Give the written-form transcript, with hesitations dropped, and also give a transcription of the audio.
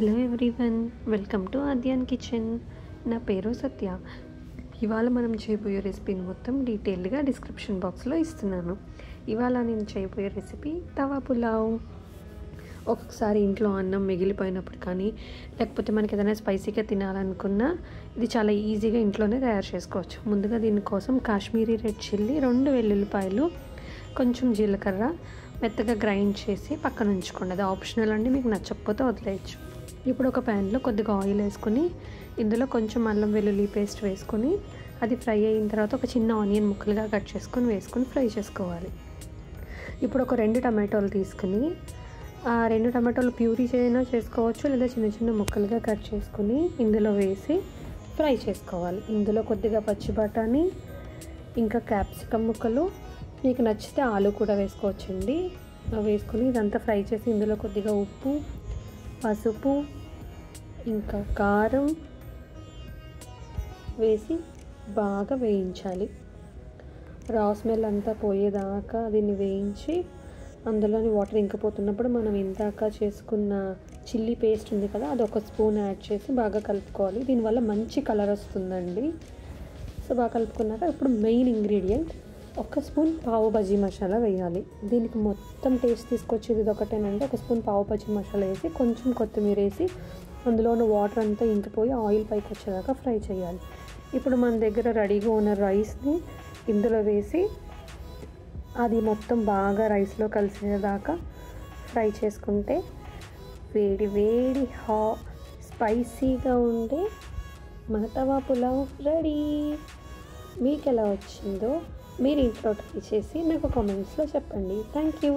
Hello everyone, welcome to Aadyan kitchen. నా పేరు సత్య. ఇవాళ మనం చేయబోయే రెసిపీని మొత్తం డీటెయిల్డ్గా డిస్క్రిప్షన్ బాక్స్లో ఇస్తున్నాను. ఇవాళ నేను చేయబోయే రెసిపీ తవా పులావ్. ఒక్కొక్కసారి ఇంట్లో అన్నం మిగిలిపోయినప్పుడు కానీ లేకపోతే మనకి ఏదైనా స్పైసీగా తినాలనుకున్నా ఇది చాలా ఈజీగా ఇంట్లోనే తయారు చేసుకోవచ్చు. ముందుగా దీనికోసం కాశ్మీరీ రెడ్ చిల్లీ, 2 వెల్లుల్లిపాయలు, కొంచెం జీలకర్ర మెత్తగా గ్రైండ్ చేసి పక్కన ఉంచుకోండి. అది ఆప్షనల్ అండి, మీకు నచ్చకపోతే వదిలేయచ్చు. ఇప్పుడు ఒక ప్యాన్లో కొద్దిగా ఆయిల్ వేసుకొని ఇందులో కొంచెం అల్లం వెల్లుల్లి పేస్ట్ వేసుకొని అది ఫ్రై అయిన తర్వాత ఒక చిన్న ఆనియన్ ముక్కలుగా కట్ చేసుకొని వేసుకొని ఫ్రై చేసుకోవాలి. ఇప్పుడు ఒక 2 టమాటోలు తీసుకుని ఆ 2 టమాటోలు ప్యూరీ అయినా చేసుకోవచ్చు, లేదా చిన్న చిన్న ముక్కలుగా కట్ చేసుకుని ఇందులో వేసి ఫ్రై చేసుకోవాలి. ఇందులో కొద్దిగా పచ్చి బఠానీ, ఇంకా క్యాప్సికమ్ ముక్కలు, మీకు నచ్చితే ఆలు కూడా వేసుకోవచ్చండి. వేసుకొని ఇదంతా ఫ్రై చేసి ఇందులో కొద్దిగా ఉప్పు, పసుపు, ఇంకా కారం వేసి బాగా వేయించాలి. రా స్మెల్ అంతా పోయేదాకా దీన్ని వేయించి అందులోని వాటర్ ఇంకిపోతున్నప్పుడు మనం ఇందాక చేసుకున్న చిల్లీ పేస్ట్ ఉంది కదా, అది 1 స్పూన్ యాడ్ చేసి బాగా కలుపుకోవాలి. దీనివల్ల మంచి కలర్ వస్తుందండి. సో బాగా కలుపుకున్నాక ఇప్పుడు మెయిన్ ఇంగ్రీడియంట్ 1 స్పూన్ పావు బజీ మసాలా వేయాలి. దీనికి మొత్తం టేస్ట్ తీసుకొచ్చేది ఇది ఒకటేనంటే 1 స్పూన్ పావు బజీ మసాలా వేసి కొంచెం కొత్తిమీర వేసి అందులో ఉన్న వాటర్ అంతా ఇంకిపోయి ఆయిల్ పైకి వచ్చేదాకా ఫ్రై చేయాలి. ఇప్పుడు మన దగ్గర రెడీగా ఉన్న రైస్ని ఇందులో వేసి అది మొత్తం బాగా రైస్లో కలిసేదాకా ఫ్రై చేసుకుంటే వేడి వేడి స్పైసీగా ఉండే మన తవా పులావ్ రెడీ. మీకు ఎలా వచ్చిందో మీరు ఇంట్లో ట్రై చేసి నాకు కామెంట్స్లో చెప్పండి. Thank you.